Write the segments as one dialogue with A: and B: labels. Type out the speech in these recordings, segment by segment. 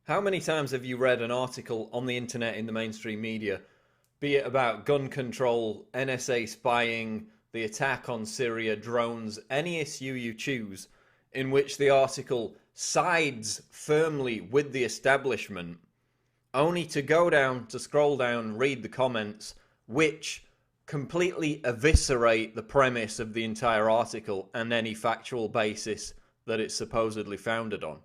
A: How many times have you read an article on the internet in the mainstream media, be it about gun control, NSA spying, the attack on Syria, drones, any issue you choose, in which the article sides firmly with the establishment, only to scroll down, read the comments, which completely eviscerate the premise of the entire article and any factual basis that it's supposedly founded on?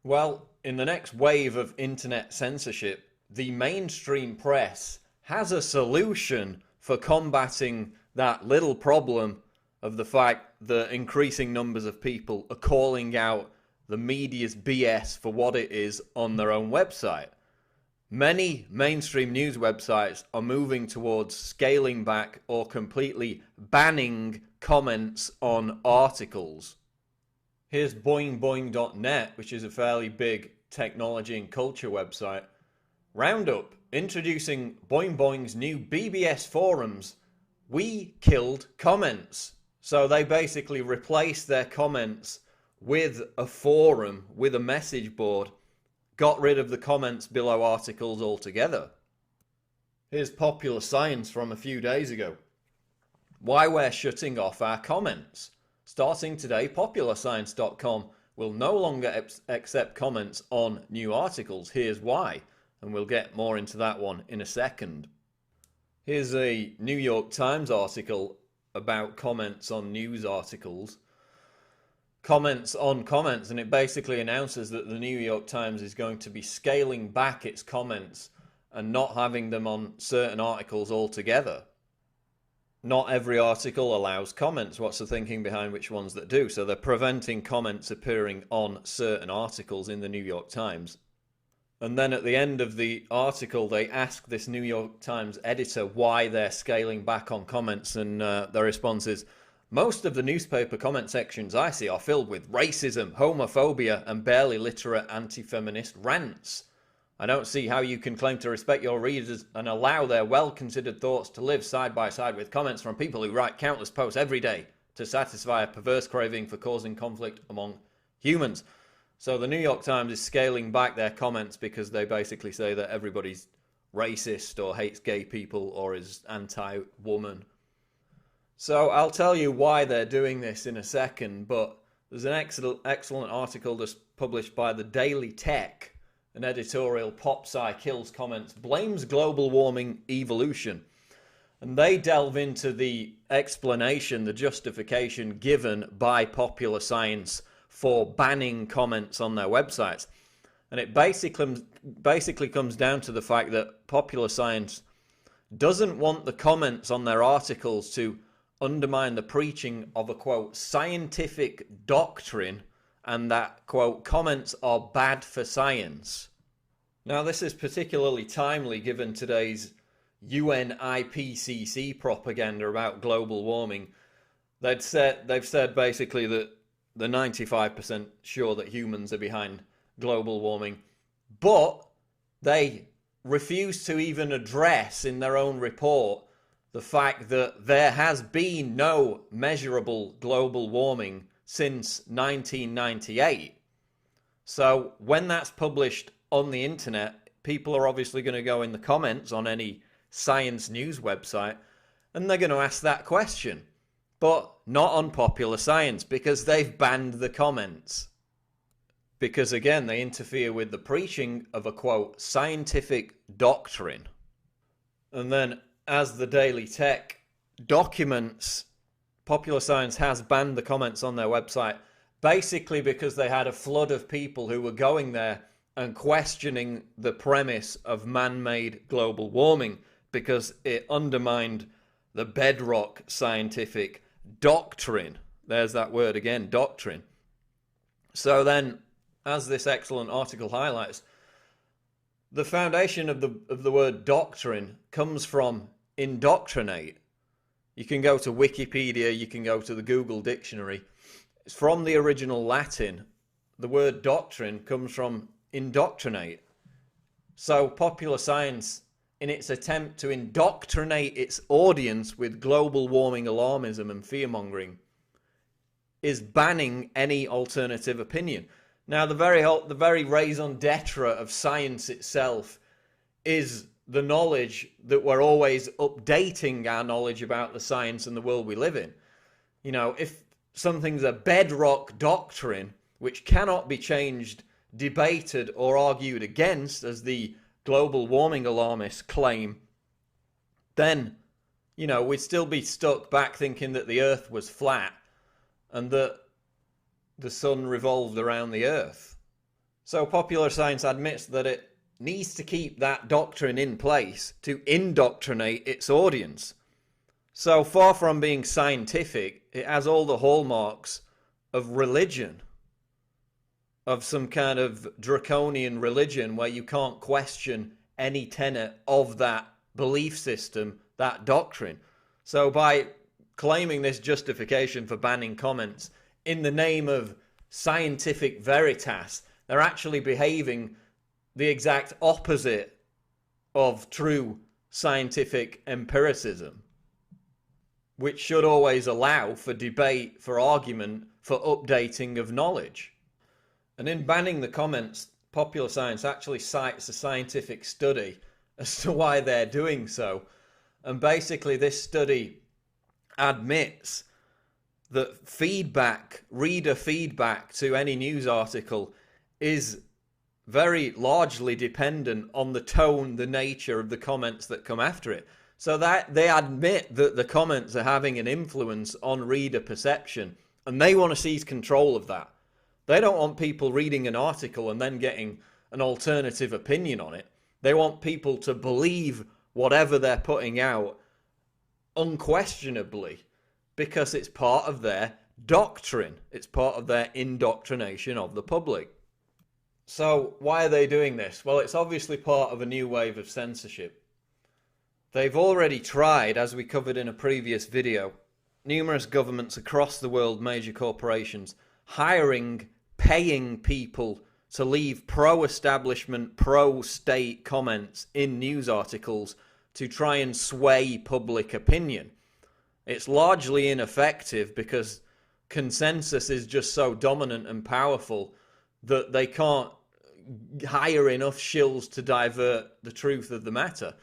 A: Well, in the next wave of internet censorship, the mainstream press has a solution for combating that little problem of the fact that increasing numbers of people are calling out the media's BS for what it is on their own website. Many mainstream news websites are moving towards scaling back or completely banning comments on articles. Here's boingboing.net, which is a fairly big technology and culture website. Roundup, introducing Boing Boing's new BBS forums. We killed comments. So they basically replaced their comments with a forum, with a message board, got rid of the comments below articles altogether. Here's Popular Science from a few days ago. Why we're shutting off our comments. Starting today, popularscience.com will no longer accept comments on new articles. Here's why, and we'll get more into that one in a second. Here's a New York Times article about comments on news articles. Comments on comments, and it basically announces that the New York Times is going to be scaling back its comments and not having them on certain articles altogether. Not every article allows comments. What's the thinking behind which ones that do? So they're preventing comments appearing on certain articles in the New York Times. And then at the end of the article, they ask this New York Times editor why they're scaling back on comments, and their response is, most of the newspaper comment sections I see are filled with racism, homophobia, and barely literate anti-feminist rants. I don't see how you can claim to respect your readers and allow their well-considered thoughts to live side by side with comments from people who write countless posts every day to satisfy a perverse craving for causing conflict among humans. So the New York Times is scaling back their comments because they basically say that everybody's racist or hates gay people or is anti-woman. So I'll tell you why they're doing this in a second, but there's an excellent article that's published by the Daily Tech, an editorial, Pop Sci Kills Comments, blames global warming evolution. And they delve into the explanation, the justification given by Popular Science for banning comments on their websites. And it basically comes down to the fact that Popular Science doesn't want the comments on their articles to undermine the preaching of a, quote, scientific doctrine, and that, quote, comments are bad for science. Now, this is particularly timely given today's UN IPCC propaganda about global warming. They've said basically that they're 95% sure that humans are behind global warming, but they refuse to even address in their own report the fact that there has been no measurable global warming since 1998. So when that's published on the internet, people are obviously going to go in the comments on any science news website and they're going to ask that question. But not on Popular Science, because they've banned the comments. Because again, they interfere with the preaching of a, quote, scientific doctrine. And then, as the Daily Tech documents, Popular Science has banned the comments on their website, basically because they had a flood of people who were going there and questioning the premise of man-made global warming, because it undermined the bedrock scientific doctrine. There's that word again, doctrine. So then, as this excellent article highlights, the foundation of the word doctrine comes from indoctrinate. You can go to Wikipedia, you can go to the Google dictionary. It's from the original Latin. The word doctrine comes from indoctrinate. So Popular Science, in its attempt to indoctrinate its audience with global warming alarmism and fear-mongering, is banning any alternative opinion. Now, the very raison d'etre of science itself is the knowledge that we're always updating our knowledge about the science and the world we live in. You know, if something's a bedrock doctrine which cannot be changed, debated, or argued against, as the global warming alarmists claim, then, you know, we'd still be stuck back thinking that the earth was flat and that the sun revolved around the earth. So popular science admits that it needs to keep that doctrine in place to indoctrinate its audience. So far from being scientific, it has all the hallmarks of religion, of some kind of draconian religion where you can't question any tenet of that belief system, that doctrine. So by claiming this justification for banning comments in the name of scientific veritas, they're actually behaving the exact opposite of true scientific empiricism, which should always allow for debate, for argument, for updating of knowledge. And in banning the comments, popular science actually cites a scientific study as to why they're doing so. And basically this study admits that feedback, reader feedback to any news article is very largely dependent on the tone, the nature of the comments that come after it. So that they admit that the comments are having an influence on reader perception, and they want to seize control of that. They don't want people reading an article and then getting an alternative opinion on it. They want people to believe whatever they're putting out unquestionably, because it's part of their doctrine. It's part of their indoctrination of the public. So why are they doing this? Well, it's obviously part of a new wave of censorship. They've already tried, as we covered in a previous video, numerous governments across the world, major corporations, hiring, paying people to leave pro-establishment, pro-state comments in news articles to try and sway public opinion. It's largely ineffective because consensus is just so dominant and powerful that they can't hire enough shills to divert the truth of the matter.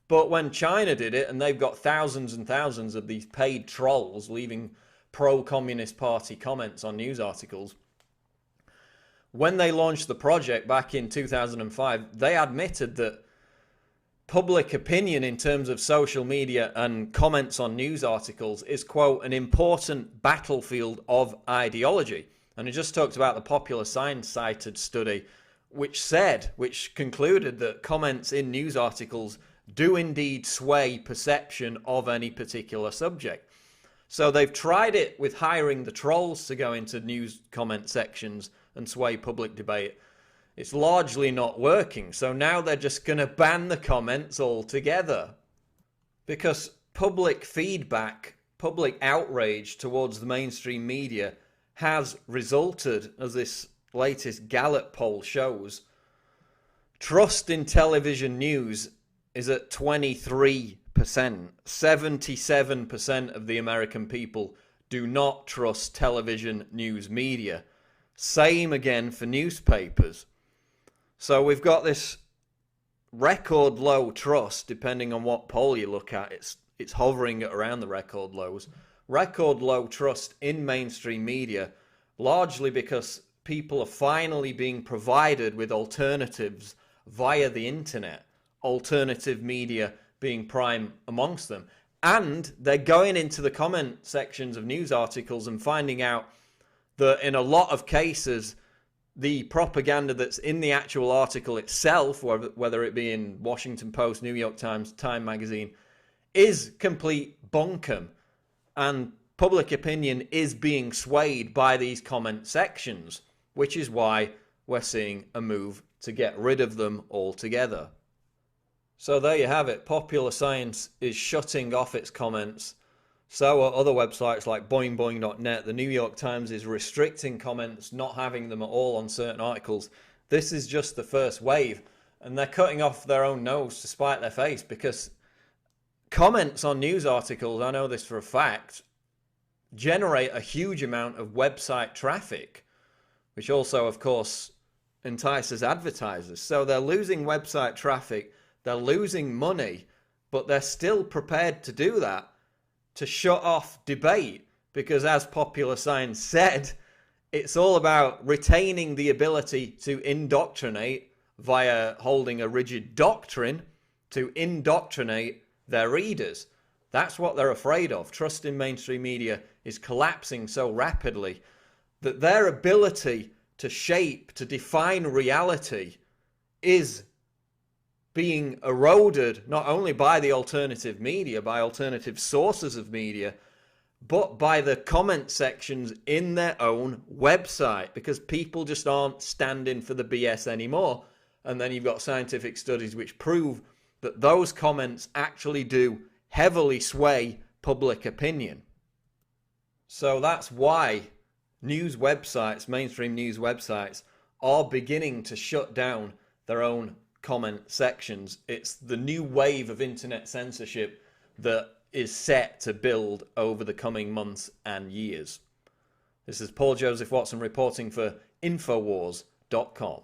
A: But when China did it, and they've got thousands and thousands of these paid trolls leaving pro-Communist Party comments on news articles, when they launched the project back in 2005, they admitted that public opinion in terms of social media and comments on news articles is, quote, an important battlefield of ideology. And it just talked about the Popular Science cited study, which concluded that comments in news articles do indeed sway perception of any particular subject. So they've tried it with hiring the trolls to go into news comment sections and sway public debate. It's largely not working. So now they're just going to ban the comments altogether. Because public feedback, public outrage towards the mainstream media has resulted, as this latest Gallup poll shows, trust in television news is at 23%. 77% of the American people do not trust television news media. Same again for newspapers. So we've got this record low trust, depending on what poll you look at. It's hovering at around the record lows. Record low trust in mainstream media, largely because people are finally being provided with alternatives via the internet. Alternative media being prime amongst them. And they're going into the comment sections of news articles and finding out that in a lot of cases, the propaganda that's in the actual article itself, whether it be in Washington Post, New York Times, Time Magazine, is complete bunkum. And public opinion is being swayed by these comment sections, which is why we're seeing a move to get rid of them altogether. So there you have it. Popular Science is shutting off its comments. So are other websites like boingboing.net. The New York Times is restricting comments, not having them at all on certain articles. This is just the first wave. And they're cutting off their own nose to spite their face, because comments on news articles, I know this for a fact, generate a huge amount of website traffic. which also, of course, entices advertisers. So they're losing website traffic, they're losing money, but they're still prepared to do that to shut off debate, because as Popular Science said, it's all about retaining the ability to indoctrinate via holding a rigid doctrine, to indoctrinate their readers. That's what they're afraid of. Trust in mainstream media is collapsing so rapidly that their ability to shape, to define reality is being eroded not only by the alternative media, by alternative sources of media, but by the comment sections in their own website, because people just aren't standing for the BS anymore. And then you've got scientific studies which prove that those comments actually do heavily sway public opinion. So that's why news websites, mainstream news websites, are beginning to shut down their own comment sections. It's the new wave of internet censorship that is set to build over the coming months and years. This is Paul Joseph Watson reporting for Infowars.com.